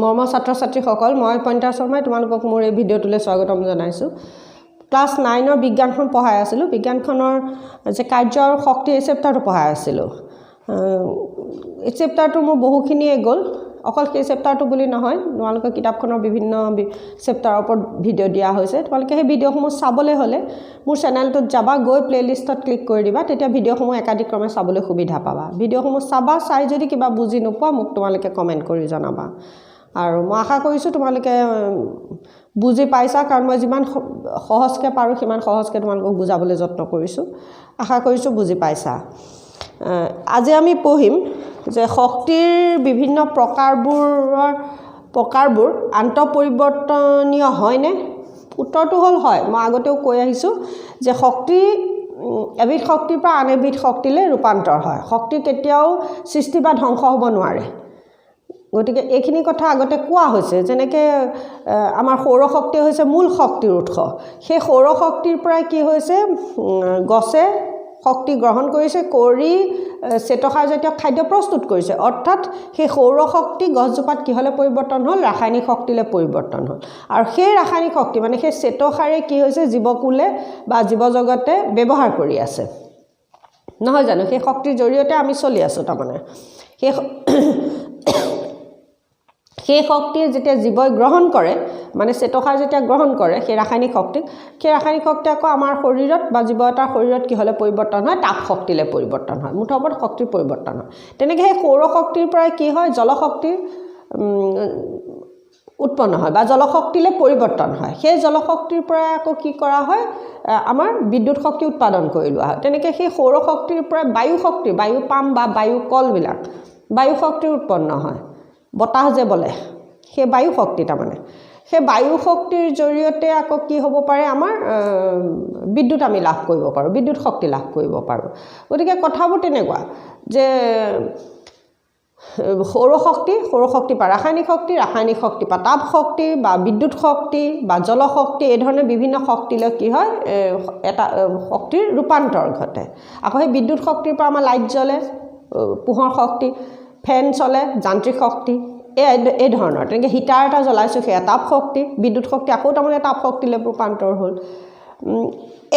মৰমৰ ছাত্ৰ-ছাত্ৰীসকল মই পইণ্টাৰ শৰ্মাই তোমালোকক মোৰ এই ভিডিঅ'টোলৈ স্বাগতম জনাইছোঁ। ক্লাছ 9ৰ বিজ্ঞানখন পঢ়াই আছিলোঁ। বিজ্ঞানখনৰ যে কাৰ্য আৰু শক্তি এই চেপ্টাৰটো পঢ়াই আছিলোঁ। এই চেপ্টাৰটো মোৰ বহুখিনিয়ে গ'ল। অকল সেই চেপ্টাৰটো বুলি নহয়, তোমালোকৰ কিতাপখনৰ বিভিন্ন চেপ্টাৰৰ ওপৰত ভিডিঅ' দিয়া হৈছে। তোমালোকে সেই ভিডিঅ'সমূহ চাবলৈ হ'লে মোৰ চেনেলটোত যাবা, গৈ প্লে'লিষ্টত ক্লিক কৰি দিবা, তেতিয়া ভিডিঅ'সমূহ একাধিক্ৰমে চাবলৈ সুবিধা পাবা। ভিডিঅ'সমূহ চাবা, চাই যদি কিবা বুজি নোপোৱা মোক তোমালোকে কমেণ্ট কৰি জনাবা। আৰু মই আশা কৰিছোঁ তোমালোকে বুজি পাইছা, কাৰণ মই যিমান সহজকৈ পাৰোঁ সিমান সহজকৈ তোমালোকক বুজাবলৈ যত্ন কৰিছোঁ। আশা কৰিছোঁ বুজি পাইছা। আজি আমি পঢ়িম যে শক্তিৰ বিভিন্ন প্ৰকাৰবোৰ আন্তঃপৰিৱৰ্তনীয় হয়নে? উত্তৰটো হ'ল হয়। মই আগতেও কৈ আহিছোঁ যে শক্তি এবিধ শক্তিৰ পৰা আন এবিধ শক্তিলৈ ৰূপান্তৰ হয়। শক্তি কেতিয়াও সৃষ্টি বা ধ্বংস হ'ব নোৱাৰে। গতিকে এইখিনি কথা আগতে কোৱা হৈছে। যেনেকৈ আমাৰ সৌৰশক্তি হৈছে মূল শক্তিৰ উৎস। সেই সৌৰশক্তিৰ পৰাই কি হৈছে, গছে শক্তি গ্ৰহণ কৰিছে, কৰি শ্বেতসাৰজাতীয় খাদ্য প্ৰস্তুত কৰিছে। অৰ্থাৎ সেই সৌৰশক্তি গছজোপাত কিহলৈ পৰিৱৰ্তন হ'ল? ৰাসায়নিক শক্তিলৈ পৰিৱৰ্তন হ'ল। আৰু সেই ৰাসায়নিক শক্তি মানে সেই শ্বেতসাৰে কি হৈছে, জীৱকুলে বা জীৱজগতে ব্যৱহাৰ কৰি আছে, নহয় জানো? সেই শক্তিৰ জৰিয়তে আমি চলি আছোঁ। তাৰমানে সেই শক্তি যেতিয়া জীৱই গ্ৰহণ কৰে, মানে শ্বেতসাৰ যেতিয়া গ্ৰহণ কৰে সেই ৰাসায়নিক শক্তিক, সেই ৰাসায়নিক শক্তি আকৌ আমাৰ শৰীৰত বা জীৱ এটাৰ শৰীৰত কিহলৈ পৰিৱৰ্তন হয়? তাপ শক্তিলৈ পৰিৱৰ্তন হয়। মুঠৰ ওপৰত শক্তিৰ পৰিৱৰ্তন হয়। তেনেকৈ সেই সৌৰশক্তিৰ পৰাই কি হয়? জলশক্তি উৎপন্ন হয় বা জলশক্তিলৈ পৰিৱৰ্তন হয়। সেই জলশক্তিৰ পৰাই আকৌ কি কৰা হয়? আমাৰ বিদ্যুৎ শক্তি উৎপাদন কৰি লোৱা হয়। তেনেকৈ সেই সৌৰশক্তিৰ পৰাই বায়ু শক্তি, বায়ু পাম্প বা বায়ু কলবিলাক বায়ু শক্তিৰ উৎপন্ন হয়। বতাহ যে বলে সেই বায়ু শক্তি, তাৰমানে সেই বায়ু শক্তিৰ জৰিয়তে আকৌ কি হ'ব পাৰে? আমাৰ বিদ্যুৎ আমি লাভ কৰিব পাৰোঁ, বিদ্যুৎ শক্তি লাভ কৰিব পাৰোঁ। গতিকে কথাবোৰ তেনেকুৱা যে সৌৰশক্তি বা ৰাসায়নিক শক্তি বা তাপ শক্তি বা বিদ্যুৎ শক্তি বা জলশক্তি, এই ধৰণে বিভিন্ন শক্তিলৈ কি হয়? এটা শক্তিৰ ৰূপান্তৰ ঘটে। আকৌ সেই বিদ্যুৎ শক্তিৰ পৰা আমাৰ লাইট জ্বলে, পোহৰ শক্তি, ফেন চলে, যান্ত্ৰিক শক্তি, এই ধৰণৰ। তেনেকৈ হিটাৰ এটা জ্বলাইছোঁ, সেয়া তাপ শক্তি, বিদ্যুৎ শক্তি আকৌ তাৰমানে তাপ শক্তিলৈ ৰূপান্তৰ হ'ল।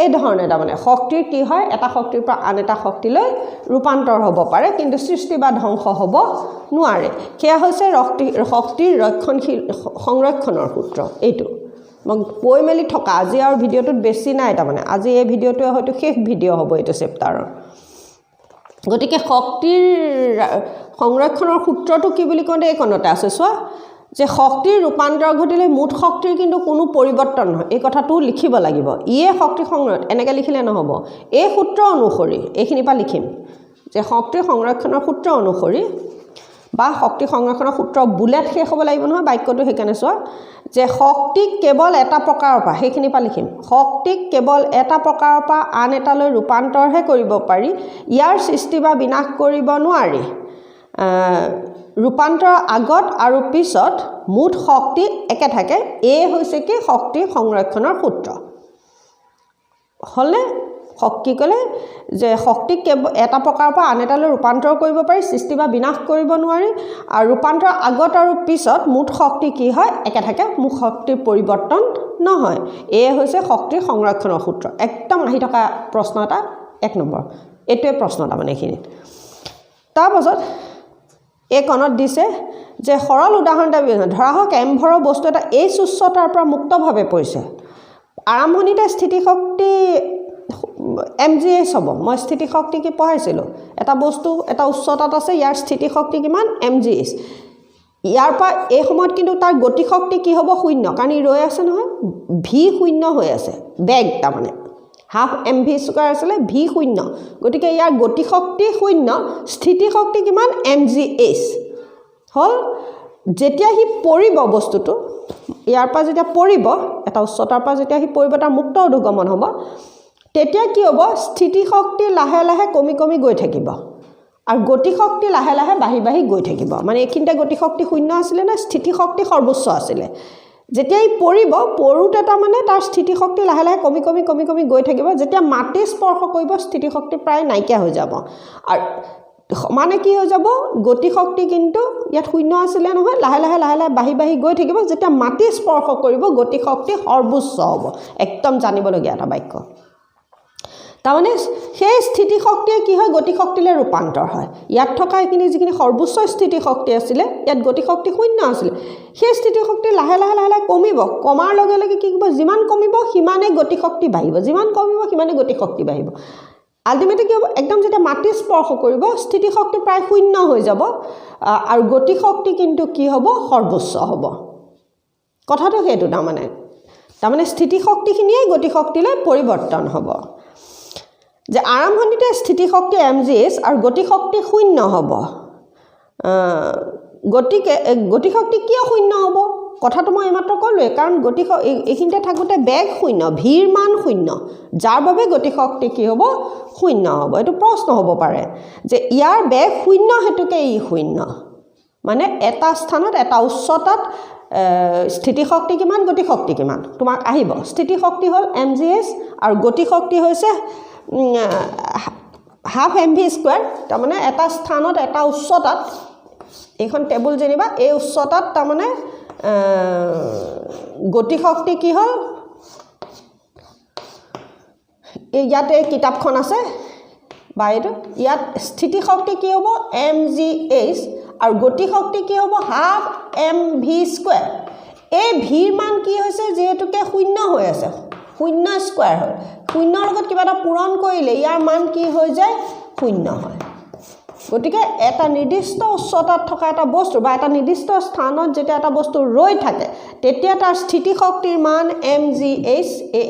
এই ধৰণে তাৰমানে শক্তিৰ কি হয়? এটা শক্তিৰ পৰা আন এটা শক্তিলৈ ৰূপান্তৰ হ'ব পাৰে, কিন্তু সৃষ্টি বা ধ্বংস হ'ব নোৱাৰে। সেয়া হৈছে শক্তিৰ সংৰক্ষণৰ সূত্ৰ। এইটো মই কৈ মেলি থকা, আজি আৰু ভিডিঅ'টোত বেছি নাই। তাৰমানে আজি এই ভিডিঅ'টোৱে হয়তো শেষ ভিডিঅ' হ'ব এইটো চেপ্টাৰৰ। গতিকে শক্তিৰ সংৰক্ষণৰ সূত্ৰটো কি বুলি কওঁতে এইকণতে আছে, চোৱা যে শক্তিৰ ৰূপান্তৰ ঘটিলে মুঠ শক্তিৰ কিন্তু কোনো পৰিৱৰ্তন নহয়। এই কথাটো লিখিব লাগিব। ইয়ে শক্তি সংৰক্ষণ, এনেকৈ লিখিলে নহ'ব। এই সূত্ৰ অনুসৰি, এইখিনিৰ পৰা লিখিম যে শক্তিৰ সংৰক্ষণৰ সূত্ৰ অনুসৰি বা শক্তি সংৰক্ষণৰ সূত্ৰ বুলেট শেষ হ'ব লাগিব নহয় বাক্যটো। সেইকাৰণে চোৱা যে শক্তিক কেৱল এটা প্ৰকাৰৰ পৰা, সেইখিনিৰ পৰা লিখিম, শক্তিক কেৱল এটা প্ৰকাৰৰ পৰা আন এটালৈ ৰূপান্তৰহে কৰিব পাৰি, ইয়াৰ সৃষ্টি বা বিনাশ কৰিব নোৱাৰি। ৰূপান্তৰ আগত আৰু পিছত মুঠ শক্তি একে থাকে। এই হৈছে কি? শক্তিৰ সংৰক্ষণৰ সূত্ৰ। হ'লে কি ক'লে যে শক্তিক কেৱল এটা প্ৰকাৰৰ পৰা আন এটালৈ ৰূপান্তৰ কৰিব পাৰি, সৃষ্টি বা বিনাশ কৰিব নোৱাৰি। আৰু ৰূপান্তৰ আগত আৰু পিছত মুঠ শক্তি কি হয়? একে থাকে, মুঠ শক্তিৰ পৰিৱৰ্তন নহয়। এয়ে হৈছে শক্তিৰ সংৰক্ষণৰ সূত্ৰ। একদম আহি থকা প্ৰশ্ন এটা, 1 নম্বৰ। এইটোৱে প্ৰশ্ন তাৰমানে এইখিনিত। তাৰপাছত এই কণত দিছে যে সৰল উদাহৰণ এটা ধৰা হওক এমভৰৰ বস্তু এটা এইচ উচ্চতাৰ পৰা মুক্তভাৱে পৰিছে। আৰম্ভণিতে স্থিতিশক্তি mgh হ'ব। মই স্থিতিশক্তি কি পঢ়াইছিলোঁ? এটা বস্তু এটা উচ্চতাত আছে, ইয়াৰ স্থিতিশক্তি কিমান? mgh। ইয়াৰ পৰা এই সময়ত কিন্তু তাৰ গতিশক্তি কি হ'ব? 0, কাৰণ ই ৰৈ আছে নহয়, v0 হৈ আছে, বেগ তাৰমানে হাফ mv² আছিলে, v0। গতিকে ইয়াৰ গতিশক্তি 0, স্থিতিশক্তি কিমান? mgh হ'ল। যেতিয়া সি পৰিব বস্তুটো, ইয়াৰ পৰা যেতিয়া পৰিব, এটা উচ্চতাৰ পৰা যেতিয়া সি পৰিব, তাৰ মুক্ত অধোগমন হ'ব, তেতিয়া কি হ'ব? স্থিতিশক্তি লাহে লাহে কমি কমি গৈ থাকিব আৰু গতিশক্তি লাহে লাহে বাঢ়ি বাঢ়ি গৈ থাকিব। মানে এইখিনিতে গতিশক্তি 0 আছিলে নে স্থিতিশক্তি সৰ্বোচ্চ আছিলে? যেতিয়া ই পৰিব, পৰোঁতে তাৰমানে তাৰ স্থিতিশক্তি লাহে লাহে কমি কমি কমি কমি গৈ থাকিব। যেতিয়া মাটি স্পৰ্শ কৰিব, স্থিতিশক্তি প্ৰায় নাইকিয়া হৈ যাব। আৰু মানে কি হৈ যাব গতি শক্তি কিন্তু ইয়াত শূন্য আছিলে নহয় লাহে লাহে বাঢ়ি বাঢ়ি গৈ থাকিব যেতিয়া মাটি স্পৰ্শ কৰিব গতি শক্তি সৰ্বোচ্চ হ'ব একদম জানিবলগীয়া এটা বাক্য তাৰমানে সেই স্থিতি শক্তিয়ে কি হয় গতি শক্তিলৈ ৰূপান্তৰ হয় ইয়াত থকা এইখিনি যিখিনি সৰ্বোচ্চ স্থিতি শক্তি আছিলে ইয়াত গতি শক্তি শূন্য আছিলে সেই স্থিতি শক্তি লাহে লাহে কমিব কমাৰ লগে লগে কি হ'ব যিমান কমিব সিমানে গতি শক্তি বাঢ়িব যিমান কমিব সিমানে গতি শক্তি বাঢ়িব আল্টিমেটলি কি হ'ব একদম যেতিয়া মাটি স্পৰ্শ কৰিব স্থিতি শক্তি প্ৰায় শূন্য হৈ যাব আৰু গতি শক্তি কিন্তু কি হ'ব সৰ্বোচ্চ হ'ব কথাটো সেইটো তাৰমানে স্থিতি শক্তিখিনিয়ে গতি শক্তিলৈ পৰিৱৰ্তন হ'ব যে আৰম্ভণিতে স্থিতি শক্তি mgh আৰু গতি শক্তি শূন্য হ'ব গতিকে গতি শক্তি কিয় শূন্য হ'ব কথাটো মই এইমাত্ৰ ক'লোৱে কাৰণ গতি এইখিনিতে থাকোঁতে বেগ শূন্য ভিৰ মান শূন্য যাৰ বাবে গতি শক্তি কি হ'ব শূন্য হ'ব এইটো প্ৰশ্ন হ'ব পাৰে যে ইয়াৰ বেগ শূন্য হেতুকে ই শূন্য মানে এটা স্থানত এটা উচ্চতাত স্থিতি শক্তি কিমান গতি শক্তি কিমান তোমাক আহিব স্থিতি শক্তি হ'ল mgh আৰু গতি শক্তি হৈছে হাফ mv², তাৰমানে এটা স্থানত এটা উচ্চতাত এইখন টেবুল যেনিবা এই উচ্চতাত তাৰমানে গতি শক্তি কি হ'ল ইয়াতে কিতাপখন আছে বা এইটো ইয়াত স্থিতি শক্তি কি হ'ব mgh আৰু গতি শক্তি কি হ'ব হাফ mv². এই ভিৰ মান কি হৈছে যেহেতুকে শূন্য হৈ আছে শূন্য স্কয়াৰ হয় শূন্যৰ লগত কিবা এটা পূৰণ কৰিলে ইয়াৰ মান কি হৈ যায় শূন্য হয় গতিকে এটা নিৰ্দিষ্ট উচ্চতাত থকা এটা বস্তু বা এটা নিৰ্দিষ্ট স্থানত যেতিয়া এটা বস্তু ৰৈ থাকে তেতিয়া তাৰ স্থিতি শক্তিৰ মান mgh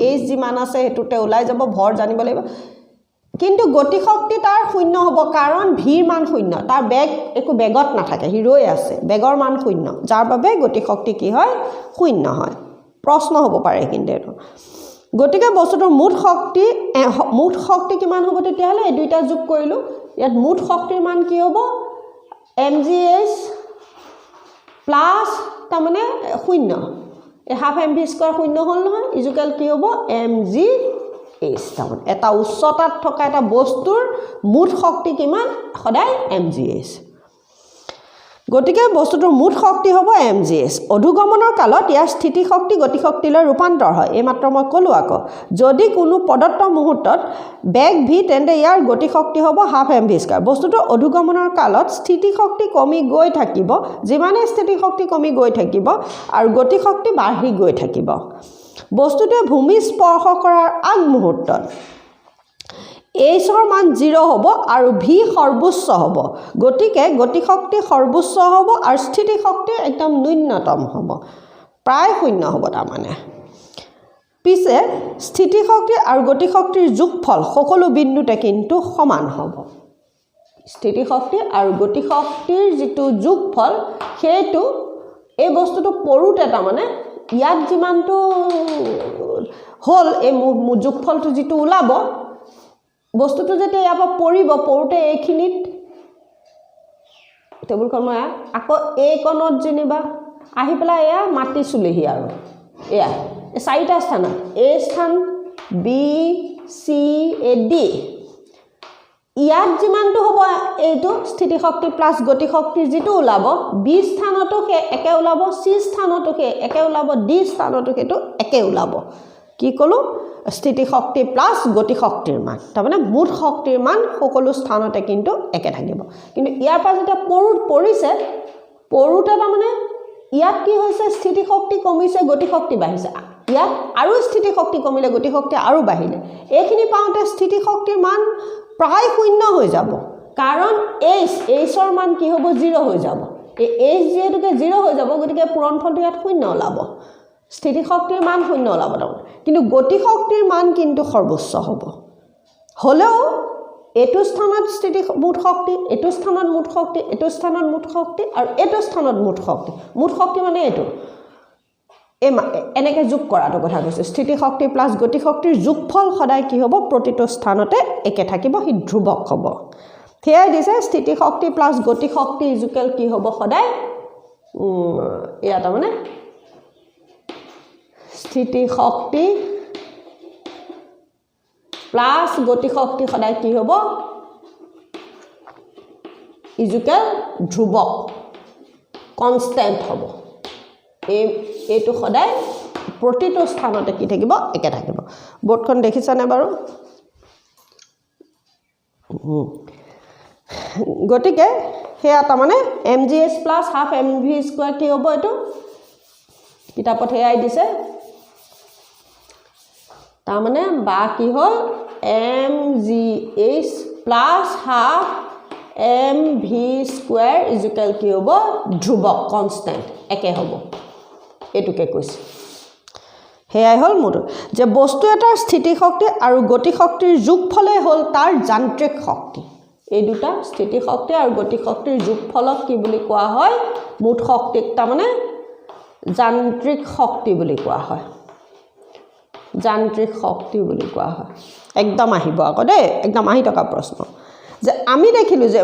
এই যি মান আছে হেতুতে ওলাই যাব ভৰ জানিব লাগিব কিন্তু গতি শক্তি তাৰ শূন্য হ'ব কাৰণ ভিৰ মান শূন্য তাৰ বেগ একো বেগত নাথাকে হি ৰৈ আছে বেগৰ মান শূন্য যাৰ বাবে গতি শক্তি কি হয় শূন্য হয় প্ৰশ্ন হ'ব পাৰে কিন্তু এটো গতিকে বস্তুটোৰ মুঠ শক্তি কিমান হ'ব তেতিয়াহ'লে এই দুইটা যোগ কৰিলো ইয়াত মুঠ শক্তিৰ মান কি হ'ব mgh প্লাস তাৰমানে শূন্য এই হাফ mv² শূন্য হ'ল নহয় ইজুকেল কি হ'ব mgh তাৰমানে এটা উচ্চতাত থকা এটা বস্তুৰ মুঠ শক্তি কিমান সদায় mgh গতিকে বস্তুটোৰ মুঠ শক্তি হ'ব mgh অধুগমনৰ কালত ইয়াৰ স্থিতি শক্তি গতি শক্তিলৈ ৰূপান্তৰ হয় এই মাত্ৰ মই ক'লো আকৌ যদি কোনো পদত্ত মুহূৰ্তত বেগ v তেন্তে ইয়াৰ গতি শক্তি হ'ব হাফ mv² বস্তুটো অধুগমনৰ কালত স্থিতি শক্তি কমি গৈ থাকিব যিমানে স্থিতি শক্তি কমি গৈ থাকিব আৰু গতি শক্তি বাঢ়ি গৈ থাকিব বস্তুটোৱে ভূমি স্পৰ্শ কৰাৰ আগ মুহূৰ্তত h ৰ মান 0 হ'ব আৰু v সৰ্বোচ্চ হ'ব গতিকে গতি শক্তি সৰ্বোচ্চ হ'ব আৰু স্থিতি শক্তি একদম ন্যূনতম হ'ব প্ৰায় শূন্য হ'ব তাৰমানে পিছে স্থিতি শক্তি আৰু গতি শক্তিৰ যোগফল সকলো বিন্দুতে কিন্তু সমান হ'ব স্থিতি শক্তি আৰু গতি শক্তিৰ যিটো যোগফল সেইটো এই বস্তুটো পৰুতে তাৰমানে ইয়াত যিমানটো হ'ল এই যোগফলটো যিটো ওলাব বস্তুটো যেতিয়া ইয়াৰ পৰা পৰুতে এইখিনিত টেবুলখন মই আকৌ এই কোণত যেনিবা আহি পেলাই এয়া মাটি চুলেহি আৰু এয়া এই চাৰিটা স্থানত এ স্থান বি চি এ ডি ইয়াত যিমানটো হ'ব এইটো স্থিতি শক্তি প্লাস গতি শক্তি যিটো ওলাব বি স্থানতো একে ওলাব চি স্থানতো একে ওলাব ডি স্থানতো সেইটো একে ওলাব কি ক'লো স্থিতি শক্তি প্লাস গতি শক্তিৰ মান তাৰমানে মুঠ শক্তিৰ মান সকলো স্থানতে কিন্তু একে থাকিব কিন্তু ইয়াৰ পৰা যেতিয়া পৰিছে পৰুতে তাৰমানে ইয়াত কি হৈছে স্থিতি শক্তি কমিছে গতি শক্তি বাঢ়িছে ইয়াত আৰু স্থিতি শক্তি কমিলে গতি শক্তি আৰু বাঢ়িলে এইখিনি পাওঁতে স্থিতি শক্তিৰ মান প্ৰায় শূন্য হৈ যাব কাৰণ h ৰ মান কি হ'ব 0 হৈ যাব এই h যেহেতুকে 0 হৈ যাব গতিকে পূৰণফলটো ইয়াত শূন্য ওলাব স্থিতি শক্তিৰ মান শূন্য ওলাব কিন্তু গতি শক্তিৰ মান কিন্তু সৰ্বোচ্চ হ'ব হলেও এটো স্থানত স্থিতি মুঠ শক্তি এটো স্থানত মুঠ শক্তি এটো স্থানত মুঠ শক্তি আৰু এটো স্থানত মুঠ শক্তি মানে এটো এনেকে যোগ কৰাটো কথা কৈছে স্থিতি শক্তি প্লাস গতি শক্তিৰ যোগফল সদায় কি হ'ব প্ৰতিটো স্থানতে একে থাকিব হি ধ্ৰুৱক হ'ব হেয়াই দিছে স্থিতি শক্তি প্লাস গতি শক্তি ইজুকেল কি হ'ব সদায় এয়া তাৰমানে স্থিতি শক্তি প্লাস গতি শক্তি সদায় কি হ'ব ইজুকেল ধ্ৰুৱক কনষ্টেণ্ট হ'ব এইটো সদায় প্ৰতিটো স্থানতে কি থাকিব একে থাকিব বোৰ্ডখন দেখিছানে বাৰু গতিকে সেয়া তাৰমানে mgh plus half mv square কি হ'ব এইটো কিতাপত সেয়াই দিছে তাৰমানে বা কি হ'ল mgh plus half mv square equal কি হ'ব ধ্ৰুৱক কনষ্টেণ্ট একে হ'ব এইটোকে কৈছে সেয়াই হ'ল মোৰ যে বস্তু এটাৰ স্থিতি শক্তি আৰু গতি শক্তিৰ যোগফলে হ'ল তাৰ যান্ত্ৰিক শক্তি এই দুটা স্থিতি শক্তি আৰু গতি শক্তিৰ যোগফলক কি বুলি কোৱা হয় মুঠ শক্তিক তাৰমানে যান্ত্ৰিক শক্তি বুলি কোৱা হয় যান্ত্ৰিক শক্তি বুলি কোৱা হয় একদম আহিব আকৌ দেই একদম আহি থকা প্ৰশ্ন যে আমি দেখিলোঁ যে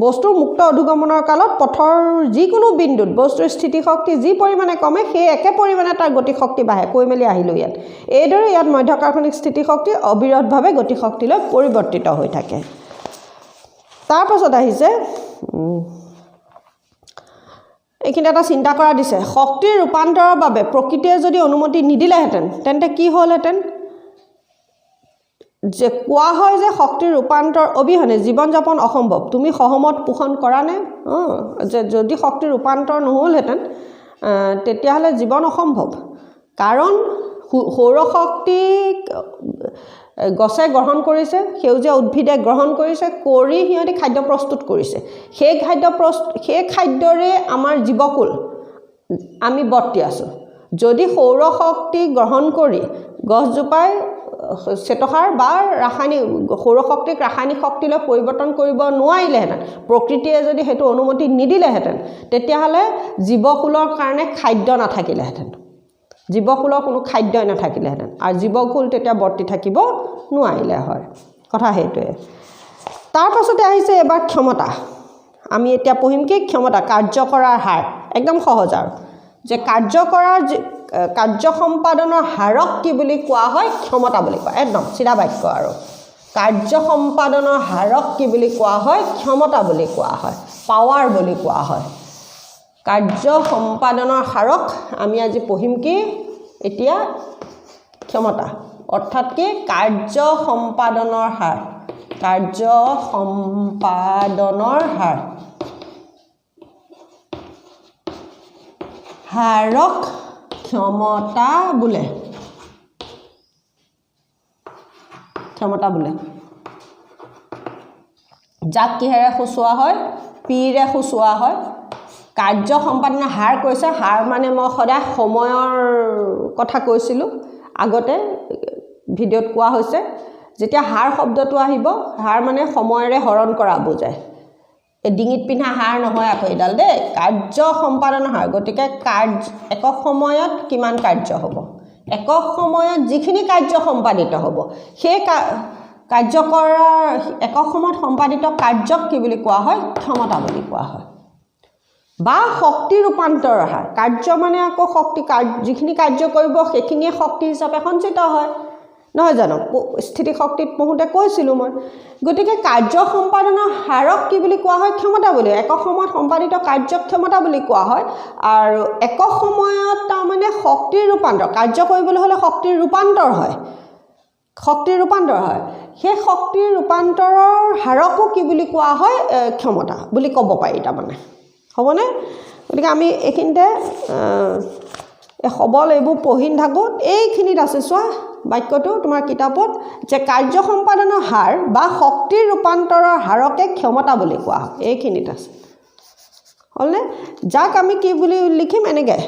বস্তুৰ মুক্ত অধিগমনৰ কালত পথৰ যিকোনো বিন্দুত বস্তুৰ স্থিতি শক্তি যি পৰিমাণে কমে সেই একে পৰিমাণে তাৰ গতি শক্তি বাঢ়ে কৈ মেলি আহিলোঁ ইয়াত এইদৰে ইয়াত মধ্যকাৰ্ষণিক স্থিতি শক্তি অবিৰতভাৱে গতি শক্তিলৈ পৰিৱৰ্তিত হৈ থাকে তাৰপাছত আহিছে এইখিনি এটা চিন্তা কৰা দিছে শক্তিৰ ৰূপান্তৰৰ বাবে প্ৰকৃতিয়ে যদি অনুমতি নিদিলেহেঁতেন তেন্তে কি হ'লহেঁতেন যে কোৱা হয় যে শক্তিৰ ৰূপান্তৰ অবিহনে জীৱন যাপন অসম্ভৱ তুমি সহমত পোষণ কৰা নে যে যদি শক্তিৰ ৰূপান্তৰ নহ'লহেঁতেন তেতিয়াহ'লে জীৱন অসম্ভৱ কাৰণ সৌৰশক্তিক গছে গ্ৰহণ কৰিছে সেউজীয়া উদ্ভিদে গ্ৰহণ কৰিছে কৰি সিহঁতে খাদ্য প্ৰস্তুত কৰিছে সেই খাদ্যৰে আমাৰ জীৱকুল আমি বৰ্তি আছোঁ যদি সৌৰশক্তি গ্ৰহণ কৰি গছজোপাই চেতসাৰ বা ৰাসায়নিক সৌৰশক্তিক ৰাসায়নিক শক্তিলৈ পৰিৱৰ্তন কৰিব নোৱাৰিলেহেঁতেন প্ৰকৃতিয়ে যদি সেইটো অনুমতি নিদিলেহেঁতেন তেতিয়াহ'লে জীৱকুলৰ কাৰণে খাদ্য নাথাকিলেহেঁতেন জীৱকুলৰ কোনো খাদ্যই নাথাকিলেহেঁতেন আৰু জীৱকুল তেতিয়া বৰ্তি থাকিব নোৱাৰিলে হয় কথা সেইটোৱে তাৰপাছতে আহিছে এবাৰ ক্ষমতা আমি এতিয়া পঢ়িম কি ক্ষমতা কাৰ্য কৰাৰ হাৰ একদম সহজ আৰু যে কাৰ্য সম্পাদনৰ হাৰক কি বুলি কোৱা হয় ক্ষমতা বুলি কয় একদম চিধা বাক্য আৰু কাৰ্য সম্পাদনৰ হাৰক কি বুলি কোৱা হয় ক্ষমতা বুলি কোৱা হয় পাৱাৰ বুলি কোৱা হয় কাৰ্য সম্পাদনৰ হাৰক আমি আজি পঢ়িম কি এতিয়া ক্ষমতা অৰ্থাৎ কি কাৰ্য সম্পাদনৰ হাৰ হাৰক ক্ষমতা বোলে যাক কিহেৰে সূচোৱা হয় পিৰে সূচোৱা হয় কাৰ্য সম্পাদনৰ হাৰ কৈছে হাৰ মানে মই সদায় সময়ৰ কথা কৈছিলোঁ আগতে ভিডিঅ'ত কোৱা হৈছে যেতিয়া হাৰ শব্দটো আহিব হাৰ মানে সময়ৰে হৰণ কৰা বুজায় এই ডিঙিত পিন্ধা হাৰ নহয় আকৌ এডাল দেই কাৰ্য সম্পাদনৰ হাৰ গতিকে একক সময়ত কিমান কাৰ্য হ'ব একক সময়ত যিখিনি কাৰ্য সম্পাদিত হ'ব সেই কাৰ্য কৰাৰ একক সময়ত সম্পাদিত কাৰ্যক কি বুলি কোৱা হয় ক্ষমতা বুলি কোৱা হয় বা শক্তি ৰূপান্তৰৰ হাৰ কাৰ্য মানে আকৌ শক্তি যিখিনি কাৰ্য কৰিব সেইখিনিয়ে শক্তি হিচাপে সঞ্চিত হয় নহয় জানো স্থিতি শক্তিত পঢ়োঁতে কৈছিলোঁ মই গতিকে কাৰ্য সম্পাদনৰ হাৰক কি বুলি কোৱা হয় ক্ষমতা বুলি একক সময়ত সম্পাদিত কাৰ্যক ক্ষমতা বুলি কোৱা হয় আৰু একক সময়ত তাৰমানে শক্তিৰ ৰূপান্তৰ কাৰ্য কৰিবলৈ হ'লে শক্তিৰ ৰূপান্তৰ হয় সেই শক্তিৰ ৰূপান্তৰৰ হাৰকো কি বুলি কোৱা হয় ক্ষমতা বুলি ক'ব পাৰি তাৰমানে হ'বনে গতিকে আমি এইখিনিতে সবল এইবোৰ পঢ়ি থাকোঁ এইখিনিত আছে চোৱা বাক্যটো তোমাৰ কিতাপত যে কাৰ্য সম্পাদনৰ হাৰ বা শক্তিৰ ৰূপান্তৰৰ হাৰকে ক্ষমতা বুলি কোৱা হয় এইখিনিত আছে হ'লনে যাক আমি কি বুলি লিখিম এনেকৈ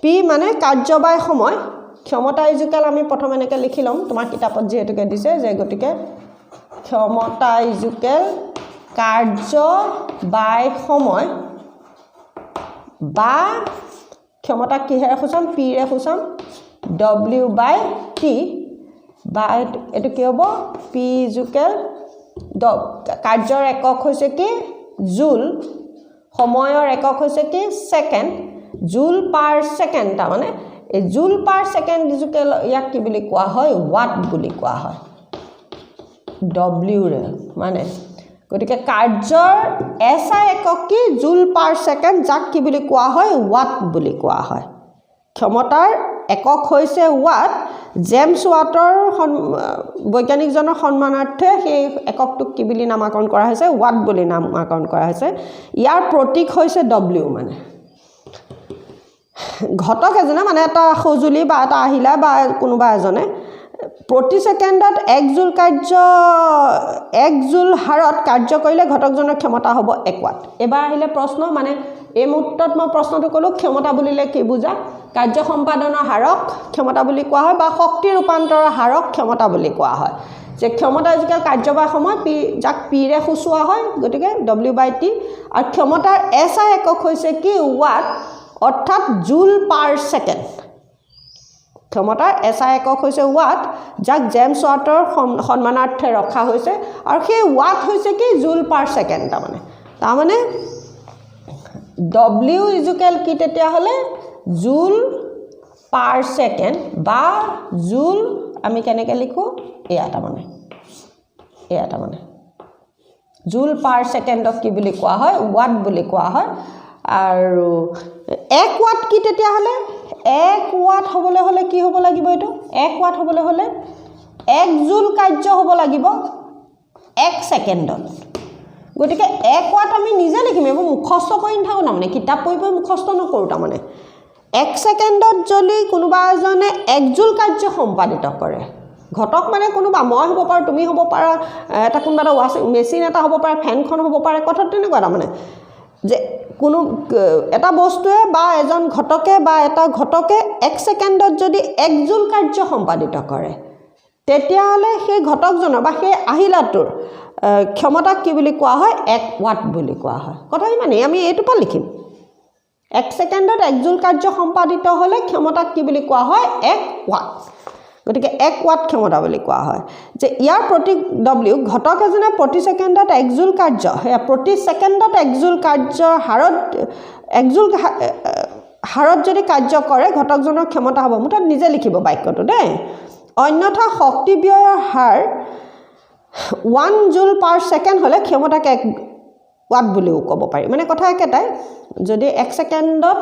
পি মানে কাৰ্যবায় সময় ক্ষমতা ইজুকেল আমি প্ৰথম এনেকৈ লিখি ল'ম তোমাৰ কিতাপত যিহেতুকে দিছে যে গতিকে ক্ষমতা ইজুকেল কাৰ্য বাই সময় বা ক্ষমতা কিহেৰে সূচাম পিৰে সূচাম W/T বা এইটো কি হ'ব পি ইজুকেল কাৰ্যৰ একক হৈছে কি জুল সময়ৰ একক হৈছে কি ছেকেণ্ড জুল পাৰ ছেকেণ্ড তাৰমানে এই জুল পাৰ ছেকেণ্ড ইজুকেল ইয়াক কি বুলি কোৱা হয় ৱাট বুলি কোৱা হয় W ৰে মানে গতিকে কাৰ্যৰ SI একক কি জুল পাৰ ছেকেণ্ড যাক কি বুলি কোৱা হয় ওৱাট বুলি কোৱা হয় ক্ষমতাৰ একক হৈছে ওৱাট জেমছ ওৱাটৰ বৈজ্ঞানিকজনৰ সন্মানাৰ্থে সেই এককটোক কি বুলি নামাকৰণ কৰা হৈছে ওৱাট বুলি নামাকৰণ কৰা হৈছে ইয়াৰ প্ৰতীক হৈছে W মানে ঘটক এজনে মানে এটা সঁজুলি বা এটা আহিলা বা কোনোবা এজনে প্ৰতি সেকেন্ডত 1 জুল কাৰ্য 1 জুল হাৰত কাৰ্য কৰিলে ঘটকজনৰ ক্ষমতা হ'ব 1 ওয়াট এবাৰ আহিলে প্ৰশ্ন মানে এই মুহূৰ্তত মই প্ৰশ্নটো কলো ক্ষমতা বুলিলে কি বুজা কাৰ্য সম্পাদনৰ হাৰক ক্ষমতা বুলি কোৱা হয় বা শক্তি ৰূপান্তৰৰ হাৰক ক্ষমতা বুলি কোৱা হয় যে ক্ষমতা ইকুয়াল কাৰ্যবাহ সময় p যাক p ৰে সূচোৱা হয় গতিকে w/t আৰু ক্ষমতাৰ SI একক হৈছে কি ওয়াট অৰ্থাৎ জুল পাৰ সেকেন্ড ক্ষমতাৰ SI একক হৈছে ওয়াট যাক জেমছ ওৱাটৰ সন্মানাৰ্থে ৰখা হৈছে আৰু সেই ওয়াট হৈছে কি জুল পাৰ সেকেন্ড তাৰ মানে W ইকুয়াল কি তেতিয়া হলে জুল পাৰ সেকেন্ড বা জুল আমি কেনেকৈ লিখো এটা মানে জুল পাৰ সেকেন্ডক কি বুলি কোৱা হয় ওয়াট বুলি কোৱা হয় আৰু 1 ওয়াট কি তেতিয়া হলে 1 ওয়াট হ'বলৈ হলে কি হ'ব লাগিব এটো 1 ওয়াট হ'বলৈ হলে 1 জুল কাৰ্য হ'ব লাগিব 1 সেকেন্ডত গতিকে 1 ওয়াট আমি নিজে লিখিম এব মুখস্থ কৰি নাথাকো না মানে কিতাপ পঢ়ি মুখস্থ নকৰো তা মানে 1 সেকেন্ডত যদি কোনোবা এজনে 1 জুল কাৰ্য সম্পাদিত কৰে ঘটক মানে কোনোবা মই হ'ব পাৰ তুমি হ'ব পাৰ এটা কোনোবা ৱাছিং মেচিন এটা হ'ব পাৰ ফেনখন হ'ব পাৰ কথা তেনেকুৱা মানে যে কোনো এটা বস্তুৱে বা এজন ঘটকে বা এটা ঘটকে 1 সেকেন্ডত যদি 1 জুল কাৰ্য সম্পাদিত কৰে তেতিয়া হলে সেই ঘটকজনৰ বা সেই আহিলাটোৰ ক্ষমতা কি বুলি কোৱা হয় 1 ওয়াট বুলি কোৱা হয় কথা মানে আমি এইটো পা লিখিম 1 সেকেন্ডত 1 জুল কাৰ্য সম্পাদিত হলে ক্ষমতা কি বুলি কোৱা হয় 1 ওয়াট গতিকে 1 ওয়াট ক্ষমতা বুলি কোৱা হয় যে ইয়াৰ প্ৰতীক W ঘটক এজনে প্ৰতি সেকেন্ডত 1 জুল কাৰ্য প্ৰতি সেকেন্ডত 1 জুল কাৰ্যৰ হাৰত 1 জুল হাৰত যদি কাৰ্য কৰে ঘটকজনৰ ক্ষমতা হ'ব মুঠত নিজে লিখিব বাক্যটো দেই অন্যথা শক্তি ব্যয়ৰ হাৰ 1 জুল পাৰ সেকেন্ড হলে ক্ষমতাকে 1 ওয়াট বুলিও ক'ব পাৰি মানে কথা একেটাই যদি 1 সেকেন্ডত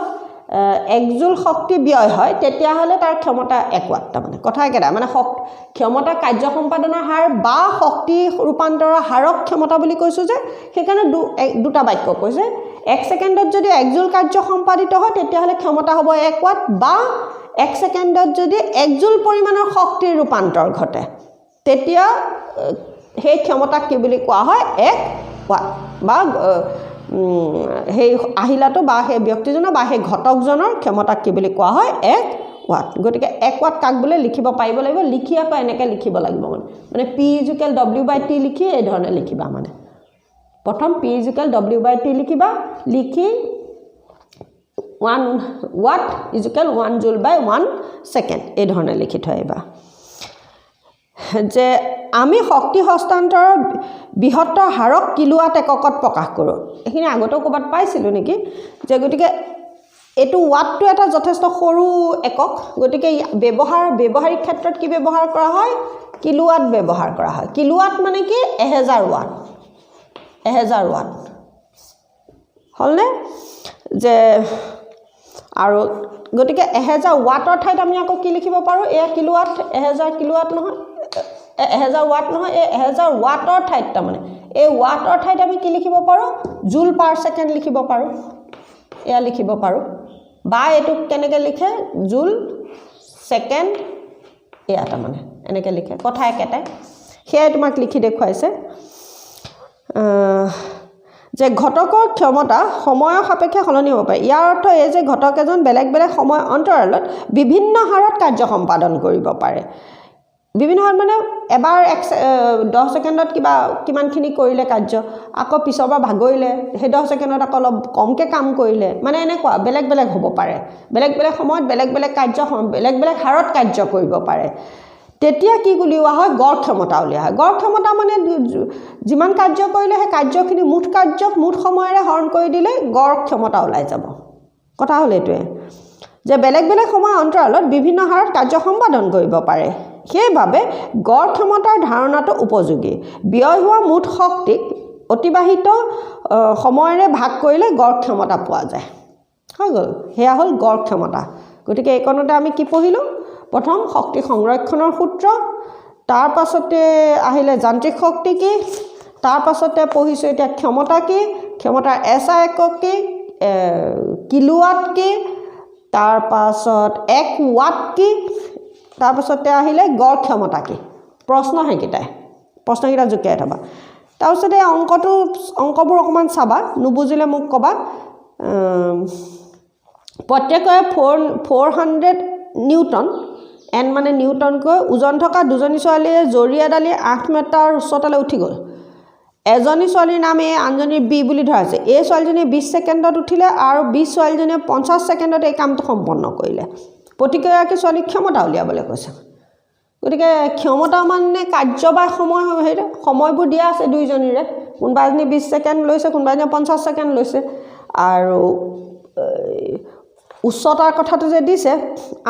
1 জুল শক্তি ব্যয় হয় তেতিয়া হলে তাৰ ক্ষমতা 1 ওয়াট মানে কথা একেটা মানে ক্ষমতা কাৰ্য সম্পাদনৰ হাৰ বা শক্তি ৰূপান্তৰৰ হাৰক ক্ষমতা বুলি কৈছো যে সেইকাৰণে দুটা বাক্য কৈছে 1 সেকেন্ডত যদি 1 জুল কাৰ্য সম্পাদিত হয় তেতিয়া হলে ক্ষমতা হ'ব 1 ওয়াট বা 1 সেকেন্ডত যদি 1 জুল পৰিমাণৰ শক্তিৰ ৰূপান্তৰ ঘটে তেতিয়া সেই ক্ষমতাক কি বুলি কোৱা হয় 1 ওয়াট বা সেই আহিলাটো বা সেই ব্যক্তিজনৰ বা সেই ঘটকজনৰ ক্ষমতাক কি বুলি কোৱা হয় 1 ওয়াট গতিকে 1 ওয়াট কাক বলে লিখিব পাৰিব লাগিব লিখি আকৌ এনেকৈ লিখিব লাগিব মানে p ইকুয়াল w/t লিখি এই ধৰণে লিখিবা মানে প্ৰথম p ইকুয়াল w/t লিখিবা লিখি 1 ওয়াট ইকুয়াল 1 জুল বাই 1 সেকেন্ড এই ধৰণে লিখি থৈবা যে আমি শক্তি হস্তান্তৰৰ বৃহত্তৰ হাৰক কিলোৱাট এককত প্ৰকাশ কৰোঁ এখিনি আগতেও ক'বাত পাইছিলো নেকি যে গতিকে এটো ওয়াটটো এটা যথেষ্ট সৰু একক গতিকে ব্যৱহাৰিক ক্ষেত্ৰত কি ব্যৱহাৰ কৰা হয় কিলোৱাট ব্যৱহাৰ কৰা হয় কিলোৱাট মানে কি 1000 ওয়াট 1000 ওয়াট হলনে যে আৰু গতিকে 1000 ওয়াটৰ ঠাইত আমি আকৌ কি লিখিব পাৰো এ কিলোৱাট 1000 কিলোৱাট নহয় 1000 ওয়াট নহয় এই 1000 ওয়াটৰ ঠাইত তাৰ মানে এই ওয়াটৰ ঠাইত আমি কি লিখিব পাৰো জুল পাৰ সেকেন্ড লিখিব পাৰো এয়া লিখিব পাৰো বা এটো কেনেকৈ লিখে জুল সেকেন্ড এয়া তাৰ মানে এনেকৈ লিখে কথা একেটাই হেই তোমাক লিখি দেখুৱাইছে যে ঘটকৰ ক্ষমতা সময়ৰ সাপেক্ষে সলনি হ'ব পাৰে ইয়াৰ অৰ্থ এই যে ঘটক এজন বেলেগ বেলেগ সময় অন্তৰালত বিভিন্ন হাৰত কাৰ্য সম্পাদন কৰিব পাৰে বিভিন্ন হাৰত মানে এবাৰ 10 সেকেন্ডত কিমানখিনি কৰিলে কাৰ্য আকৌ পিছৰবাৰ ভাগৰিলে সেই 10 সেকেন্ডত আকৌ অলপ কমকে কাম কৰিলে মানে এনেকুৱা বেলেগ বেলেগ হ'ব পাৰে বেলেগ বেলেগ সময়ত বেলেগ বেলেগ কাৰ্য বেলেগ বেলেগ হাৰত কাৰ্য কৰিব পাৰে তেতিয়া কি উলিওৱা হয় গড় ক্ষমতা উলিওৱা হয় গড় ক্ষমতা মানে যিমান কাৰ্য কৰিলে সেই কাৰ্যখিনি মুঠ কাৰ্যক মুঠ সময়ৰে হৰণ কৰি দিলে গড় ক্ষমতা ওলাই যাব কথা হল এটোৱে যে বেলেগ বেলেগ সময় অন্তৰালত বিভিন্ন হাৰত কাৰ্য সম্পাদন কৰিব পাৰে সেইভাবে গড় ক্ষমতাৰ ধাৰণাটো উপযোগী ব্যয় হোৱা মুঠ শক্তিক অতিবাহিত সময়ৰে ভাগ কৰিলে গড় ক্ষমতা পোৱা যায় হৈ গ'ল হেয়া হ'ল গড় ক্ষমতা গতিকে এইকণতে আমি কি পঢ়িলোঁ প্ৰথম শক্তি সংৰক্ষণৰ সূত্ৰ তাৰ পাছতে আহিলে যান্ত্ৰিক শক্তি কি তাৰ পাছতে পঢ়িছোঁ এতিয়া ক্ষমতা কি ক্ষমতাৰ SI একক কি কিলোৱাট কি তাৰ পাছত 1 ওয়াট কি তাৰ পাছতে আহিলে গড় ক্ষমতা কি প্ৰশ্ন হেকিটাই প্ৰশ্নকিটা জুকিয়াই থবা তাৰ পাছতে অংকবোৰ অকমান চাবা নুবুজিলে মোক কবা প্ৰত্যেকৰে 400 নিউটন n মানে নিউটন কৈ ওজন থকা দুজনী ছোৱালীয়ে জৰি এডালি 8 মিটাৰ উচ্চতালৈ উঠি গ'ল এজনী ছোৱালীৰ নাম এ আনজনীৰ বি বুলি ধৰা আছে এই ছোৱালীজনী 20 সেকেন্ডত উঠিলে আৰু বি ছোৱালীজনীয়ে 50 সেকেন্ডত এই কামটো সম্পন্ন কৰিলে প্ৰতিক্ৰিয়াকে ছোৱালী ক্ষমতা উলিয়াবলৈ কৈছে গতিকে ক্ষমতা মানে কাৰ্য বা সময় হেৰে সময়বোৰ দিয়া আছে দুইজনীৰে কোনবাজনী 20 সেকেন্ড লৈছে কোনবাজনী 50 সেকেন্ড লৈছে আৰু উচ্চতাৰ কথাটো যে দিছে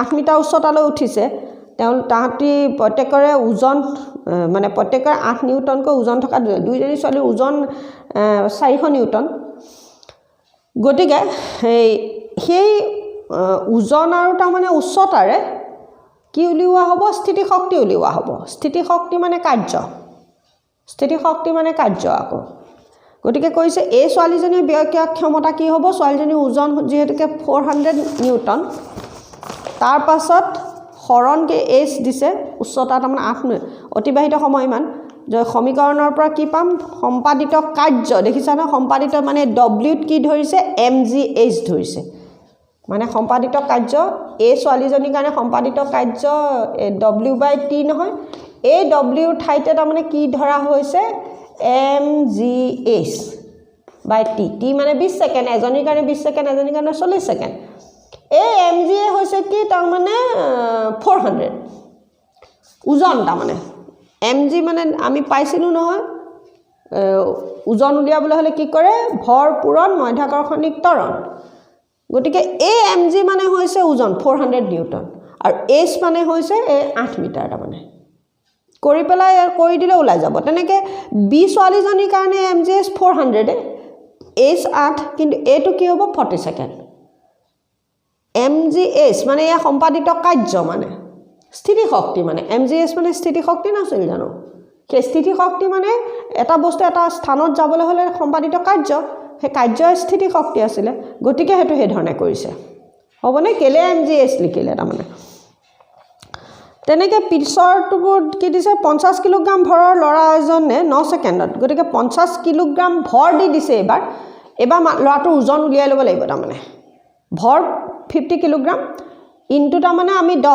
8 মিটাৰ উচ্চতালৈ উঠিছে তাহাঁতি প্ৰত্যেকৰে ওজন মানে প্ৰত্যেকৰে 8 নিউটনকৈ ওজন থকা দুইজনী ছোৱালীৰ ওজন 400 নিউটন গতিকে সেই ওজন আৰু তাৰ মানে উচ্চতাৰে কি উলিওৱা হ'ব স্থিতি শক্তি উলিওৱা হ'ব স্থিতি শক্তি মানে কাৰ্য আকৌ গতিকে কৈছে এই ছোৱালীজনীৰ ব্যয় ক্ষমতা কি হ'ব ছোৱালীজনীৰ ওজন যেহেতুকে 400 নিউটন তাৰ পাছত হৰণ কে h দিছে উচ্চতা তাৰমানে 8 অতিবাহিত সময় ইমান যে সমীকৰণৰ পৰা কি পাম সম্পাদিত কাৰ্য দেখিছা না সম্পাদিত মানে w কি ধৰিছে mgh ধৰিছে মানে সম্পাদিত কাৰ্য এই ছোৱালীজনীৰ কাৰণে সম্পাদিত কাৰ্য w/t নহয় এই w ঠাইতে তাৰমানে কি ধৰা হৈছে mgh/t t মানে 20 সেকেন্ড এজনীৰ কাৰণে 20 সেকেন্ড এজনীৰ কাৰণে 40 সেকেন্ড এই mgh হৈছে কি তাৰমানে 400 ওজন তাৰমানে mg মানে আমি পাইছিলো নহয় ওজন উলিয়াবলৈ হলে কি কৰে ভৰ পূৰণ মধ্যাকৰ্ষণিক ত্বৰণ গতিকে এই mg মানে হৈছে ওজন 400 নিউটন আৰু h মানে হৈছে 8 মিটাৰ তাৰমানে কৰি পেলাই কৰি দিলে ওলাই যাব তেনেকে বি ছোৱালীজনীৰ কাৰণে mgh 400 h 8 কিন্তু এটো কি হ'ব 40 সেকেন্ড mgh মানে এ সম্পাদিত কাৰ্য মানে স্থিতি শক্তি মানে mgh মানে স্থিতি শক্তি নাছিল জানো সেই স্থিতি শক্তি মানে এটা বস্তু এটা স্থানত যাবলৈ হলে সম্পাদিত কাৰ্য সেই কাৰ্যৰ স্থিতি শক্তি আছিল গতিকে হেতু হে ধৰণে কৰিছে হ'বনে কেলে mgh লিখিলে তাৰমানে তেনেকে পিছৰটোবোৰ কি দিছে 50 কিলোগ্ৰাম ভৰৰ লৰা এজনে 9 সেকেন্ডত গতিকে 50 কিলোগ্ৰাম ভৰ দি দিছে এবাৰ লৰাটোৰ ওজন উলিয়াই ল'ব লাগিব তাৰমানে ভৰ 50 কিলোগ্ৰাম ইনটু তাৰমানে আমি 10